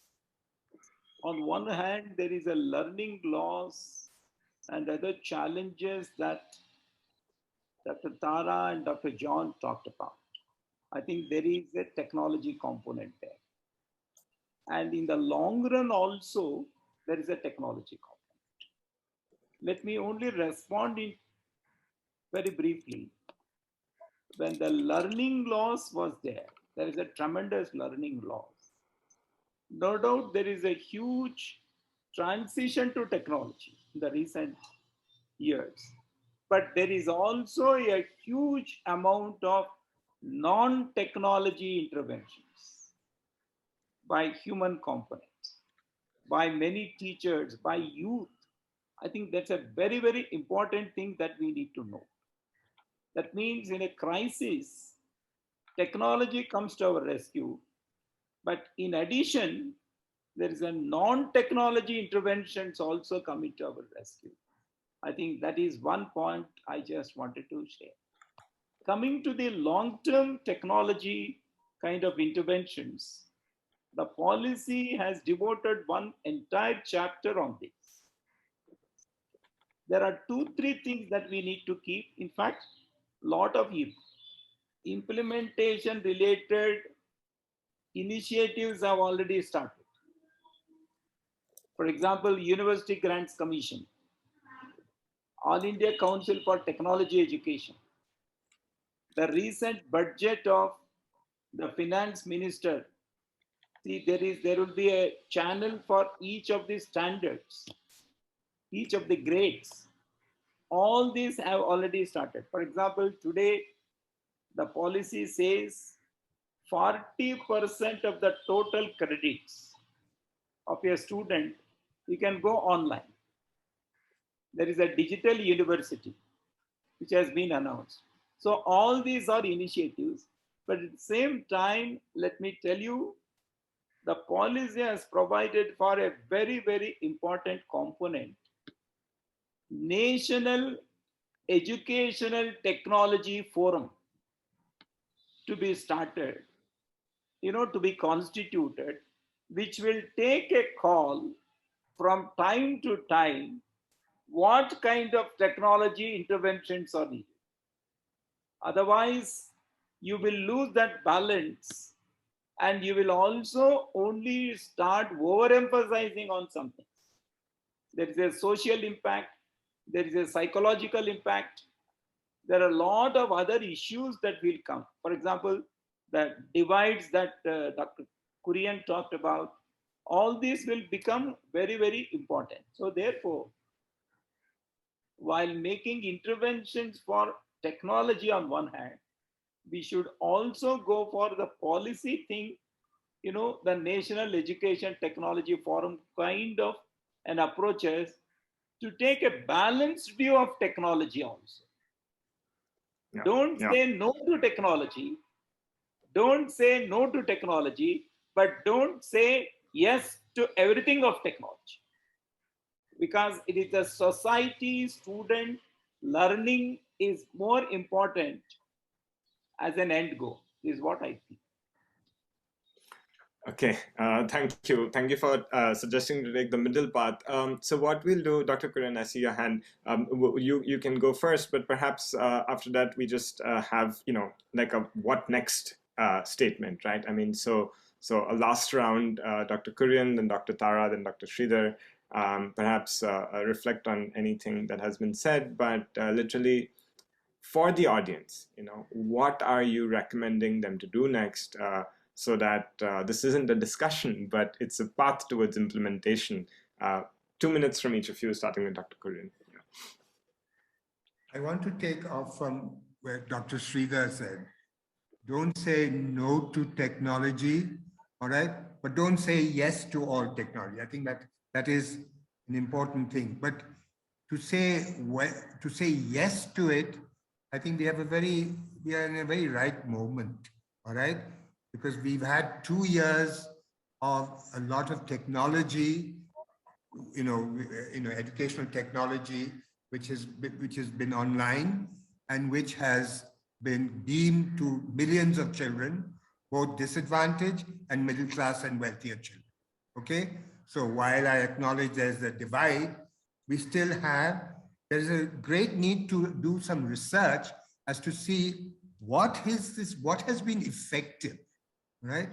on one hand, there is a learning loss and other challenges that Dr. Tara and Dr. John talked about. I think there is a technology component there. And in the long run also, there is a technology component. Let me only respond in very briefly. When the learning loss was there is a tremendous learning loss. No doubt there is a huge transition to technology in the recent years. But there is also a huge amount of non-technology interventions by human components, by many teachers, by youth. I think that's a very, very important thing that we need to know. That means in a crisis, technology comes to our rescue. But in addition, there is a non-technology interventions also coming to our rescue. I think that is one point I just wanted to share. Coming to the long-term technology kind of interventions, the policy has devoted one entire chapter on this. There are 2-3 things that we need to keep. In fact, a lot of implementation related initiatives have already started. For example, University Grants Commission, All India Council for Technology Education, the recent budget of the finance minister. See, there will be a channel for each of the standards, each of the grades. All these have already started. For example, today, the policy says 40% of the total credits of a student, you can go online. There is a digital university which has been announced. So all these are initiatives, but at the same time, let me tell you, the policy has provided for a very, very important component, National Educational Technology Forum, to be started, to be constituted, which will take a call from time to time what kind of technology interventions are needed. Otherwise, you will lose that balance and you will also only start overemphasizing on something. There is a social impact, there is a psychological impact, there are a lot of other issues that will come. For example, the divides that Dr. Kurrien talked about, all these will become very, very important. So therefore, while making interventions for technology on one hand, we should also go for the policy thing, the National Education Technology Forum kind of an approaches to take a balanced view of technology also. Yeah. Don't say no to technology. Don't say no to technology, but don't say yes to everything of technology. Because it is the society, student, learning is more important as an end goal, is what I think. Okay, thank you. Thank you for suggesting to take the middle path. So what we'll do, Dr. Kurrien, I see your hand. You can go first, but perhaps after that we just have like a what next statement, right? I mean, so a last round, Dr. Kurrien, then Dr. Tara, then Dr. Sridhar. Perhaps reflect on anything that has been said, but literally for the audience, what are you recommending them to do next? So that this isn't a discussion, but it's a path towards implementation. 2 minutes from each of you, starting with Dr. Kurrien. Yeah. I want to take off from where Dr. Sridhar said, don't say no to technology, all right? But don't say yes to all technology. I think that is an important thing. But to say yes to it, I think we are in a very right moment, all right? Because we've had 2 years of a lot of technology, educational technology, which has been online and which has been beamed to millions of children, both disadvantaged and middle class and wealthier children. Okay, so while I acknowledge there's a divide, we still there's a great need to do some research as to see what has been effective, right?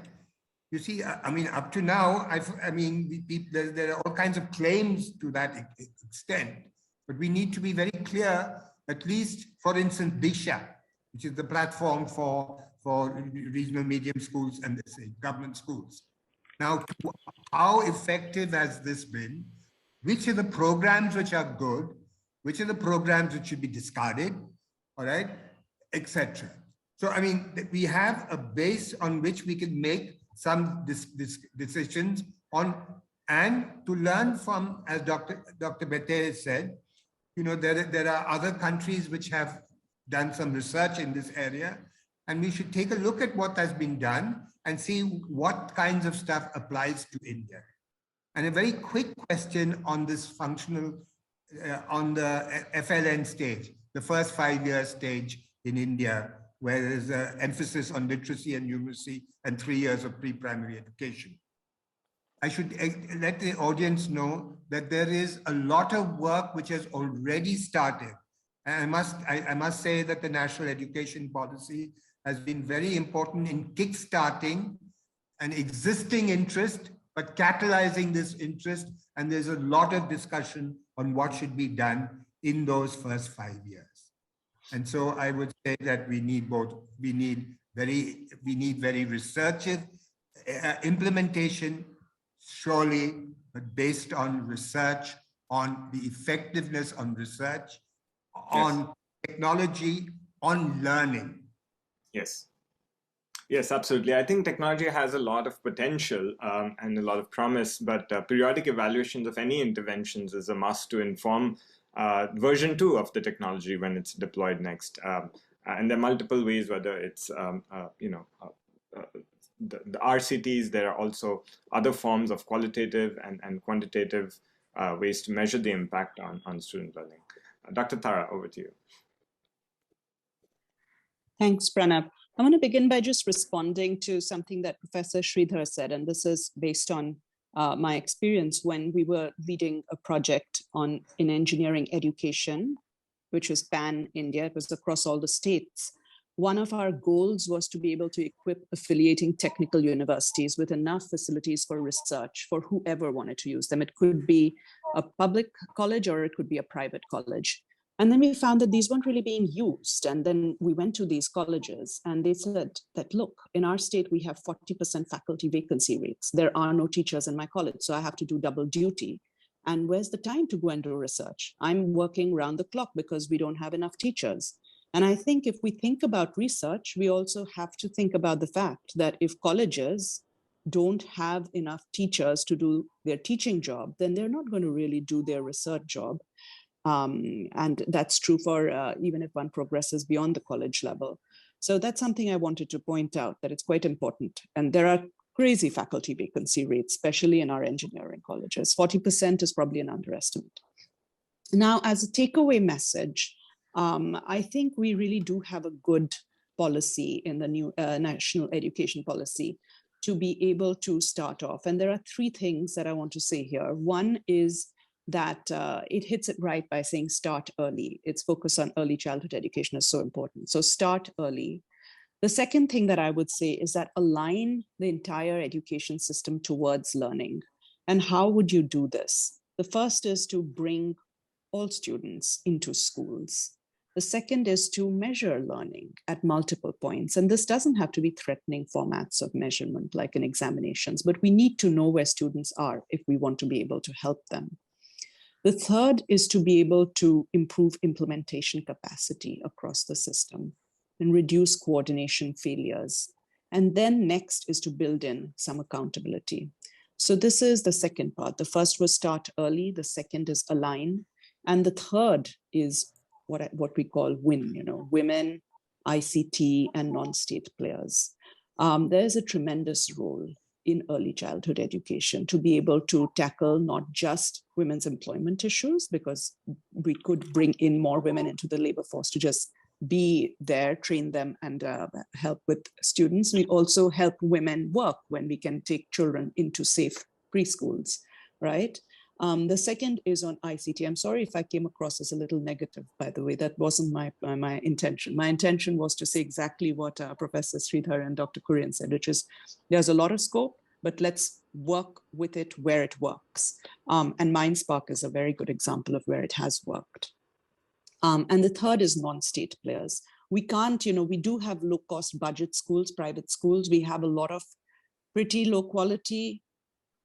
You see, I mean, up to now, there are all kinds of claims to that extent, but we need to be very clear, at least, for instance, Disha, which is the platform for regional medium schools and government schools. Now, how effective has this been? Which are the programs which are good? Which are the programs which should be discarded? All right, etc. So, I mean, we have a base on which we can make some decisions on, and to learn from, as Dr. Beteille said, you know, there are other countries which have done some research in this area, and we should take a look at what has been done and see what kinds of stuff applies to India. And a very quick question on this functional, on the FLN stage, the first 5-year stage in India, where there's an emphasis on literacy and numeracy and 3 years of pre-primary education. I should let the audience know that there is a lot of work which has already started. And I must say that the national education policy has been very important in kickstarting an existing interest, but catalyzing this interest. And there's a lot of discussion on what should be done in those first 5 years. And so I would say that we need both. We need very researchive implementation, surely, but based on research, on the effectiveness on research, on technology, on learning. Yes. Yes, absolutely. I think technology has a lot of potential and a lot of promise, but periodic evaluations of any interventions is a must to inform version 2 of the technology when it's deployed next. And there are multiple ways, whether it's the RCTs, there are also other forms of qualitative and quantitative ways to measure the impact on student learning. Dr. Tara, over to you. Thanks, Pranav. I want to begin by just responding to something that Professor Sridhar said, and this is based on my experience when we were leading a project in engineering education, which was pan-India. It was across all the states. One of our goals was to be able to equip affiliating technical universities with enough facilities for research for whoever wanted to use them. It could be a public college or it could be a private college. And then we found that these weren't really being used. And then we went to these colleges and they said that, look, in our state, we have 40% faculty vacancy rates. There are no teachers in my college, so I have to do double duty. And where's the time to go and do research? I'm working round the clock because we don't have enough teachers. And I think if we think about research, we also have to think about the fact that if colleges don't have enough teachers to do their teaching job, then they're not going to really do their research job. And that's true for even if one progresses beyond the college level. So that's something I wanted to point out, that it's quite important. And there are crazy faculty vacancy rates, especially in our engineering colleges. 40% is probably an underestimate. Now, as a takeaway message, I think we really do have a good policy in the new national education policy to be able to start off. And there are 3 things that I want to say here. One is that it hits it right by saying start early. Its focus on early childhood education is so important. So start early. The second thing that I would say is that align the entire education system towards learning. And how would you do this? The first is to bring all students into schools. The second is to measure learning at multiple points. And this doesn't have to be threatening formats of measurement like in examinations, but we need to know where students are if we want to be able to help them. The third is to be able to improve implementation capacity across the system and reduce coordination failures. And then next is to build in some accountability. So this is the second part. The first was start early. The second is align. And the third is what we call WIN, women, ICT, and non-state players. There's a tremendous role in early childhood education to be able to tackle not just women's employment issues, because we could bring in more women into the labor force to just be there, train them, and help with students. We also help women work when we can take children into safe preschools, right? The second is on ICT. I'm sorry if I came across as a little negative, by the way. That wasn't my intention. My intention was to say exactly what Professor Sridhar and Dr. Kurrien said, which is there's a lot of scope, but let's work with it where it works. And MindSpark is a very good example of where it has worked. And the third is non-state players. We can't, we do have low-cost budget schools, private schools. We have a lot of pretty low-quality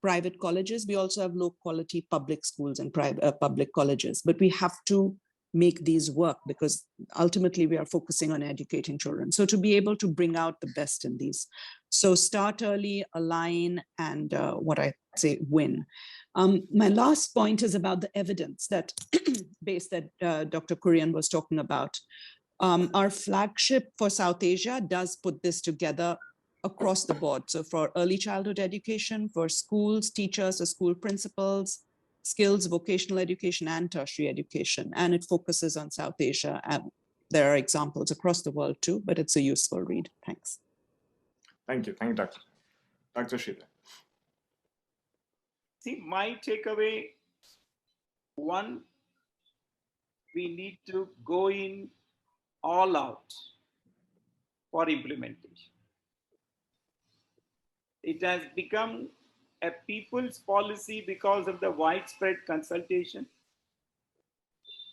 private colleges. We also have low-quality public schools and public colleges. But we have to make these work because ultimately we are focusing on educating children. So to be able to bring out the best in these. So start early, align, and what I say, win. My last point is about the evidence that base that Dr. Kurrien was talking about. Our flagship for South Asia does put this together across the board. So for early childhood education, for schools, teachers, or school principals, skills, vocational education, and tertiary education. And it focuses on South Asia. And there are examples across the world too, but it's a useful read. Thanks. Thank you. Thank you, Dr. Sridhar. See, my takeaway, one, we need to go in all out for implementation. It has become a people's policy because of the widespread consultation.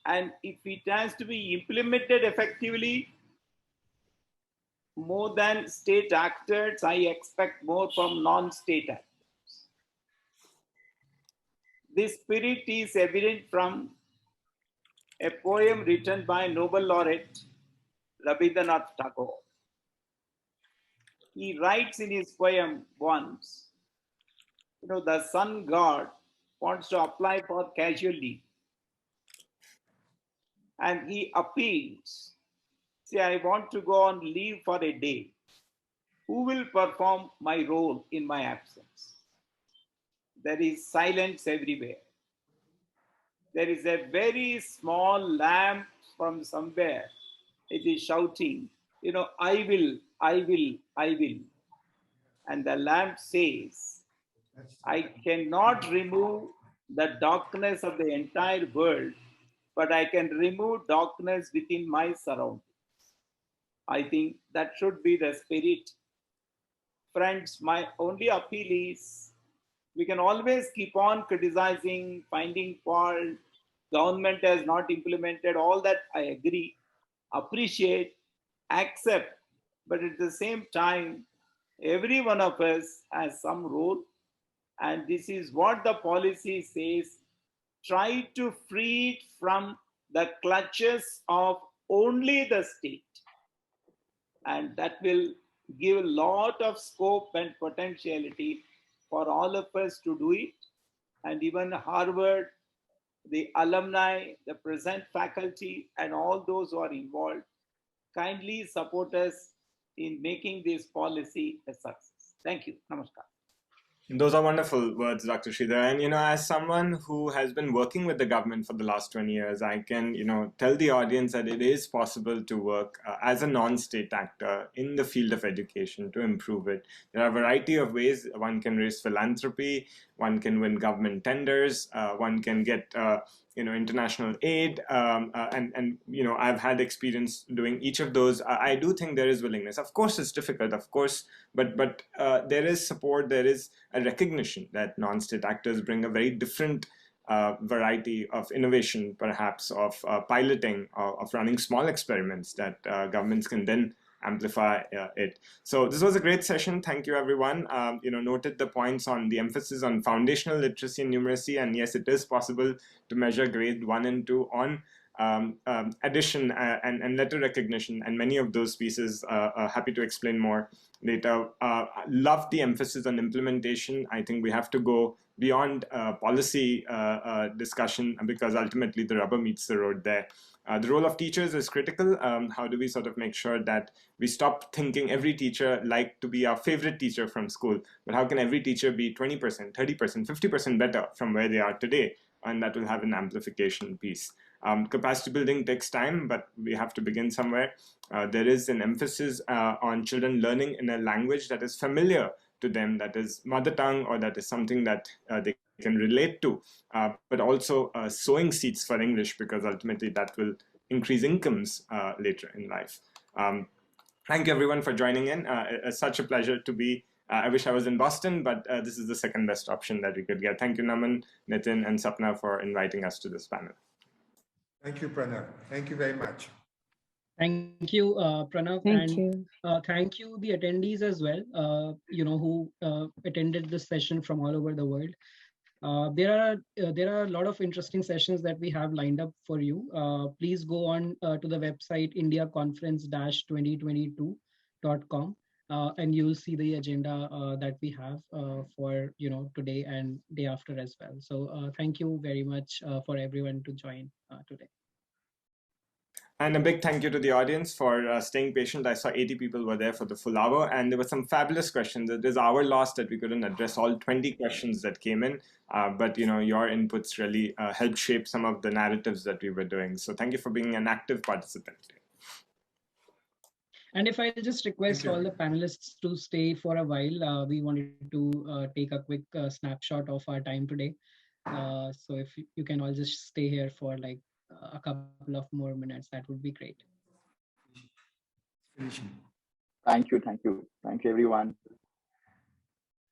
And if it has to be implemented effectively, more than state actors, I expect more from non-state actors. This spirit is evident from a poem written by Nobel laureate Rabindranath Tagore. He writes in his poem once, the sun god wants to apply for casual leave. And he appeals, say, I want to go on leave for a day. Who will perform my role in my absence? There is silence everywhere. There is a very small lamp from somewhere. It is shouting, I will, I will, I will. And the lamp says, I cannot remove the darkness of the entire world, but I can remove darkness within my surroundings. I think that should be the spirit. Friends, my only appeal is we can always keep on criticizing, finding fault. Government has not implemented all that. I agree, appreciate, accept, but at the same time, every one of us has some role, and this is what the policy says. Try to free it from the clutches of only the state, and that will give a lot of scope and potentiality for all of us to do it. And even Harvard, the alumni, the present faculty, and all those who are involved, kindly support us in making this policy a success. Thank you. Namaskar. Those are wonderful words, Dr. Sridhar. And, as someone who has been working with the government for the last 20 years, I can, tell the audience that it is possible to work as a non-state actor in the field of education to improve it. There are a variety of ways. One can raise philanthropy, one can win government tenders, one can get international aid, and I've had experience doing each of those. I do think there is willingness. Of course, it's difficult, of course, but there is support. There is a recognition that non-state actors bring a very different variety of innovation, perhaps of piloting, of running small experiments that governments can then amplify it. So this was a great session. Thank you, everyone. Noted the points on the emphasis on foundational literacy and numeracy, and yes, it is possible to measure grade 1 and 2 on addition and letter recognition, and many of those pieces. Happy to explain more later. Love the emphasis on implementation. I think we have to go beyond policy discussion, because ultimately the rubber meets the road there. The role of teachers is critical. How do we sort of make sure that we stop thinking every teacher like to be our favorite teacher from school, but how can every teacher be 20%, 30%, 50% better from where they are today? And that will have an amplification piece. Capacity building takes time, but we have to begin somewhere. There is an emphasis on children learning in a language that is familiar to them, that is mother tongue, or that is something that they can relate to, but also sowing seeds for English, because ultimately that will increase incomes later in life. Thank you everyone for joining in. It's such a pleasure to be. I wish I was in Boston, but this is the second best option that we could get. Thank you, Naman, Nitin, and Sapna for inviting us to this panel. Thank you, Pranav. Thank you very much. Thank you, Pranav. Thank you. Thank you, the attendees as well, who attended this session from all over the world. There are a lot of interesting sessions that we have lined up for you. Please go on to the website indiaconference-2022.com and you'll see the agenda that we have for today and day after as well. So thank you very much for everyone to join today. And a big thank you to the audience for staying patient. I saw 80 people were there for the full hour, and there were some fabulous questions. It is our loss that we couldn't address all 20 questions that came in, but your inputs really helped shape some of the narratives that we were doing. So thank you for being an active participant. And if I just request all the panelists to stay for a while, we wanted to take a quick snapshot of our time today. So if you can all just stay here for like a couple of more minutes, that would be great. Thank you, everyone.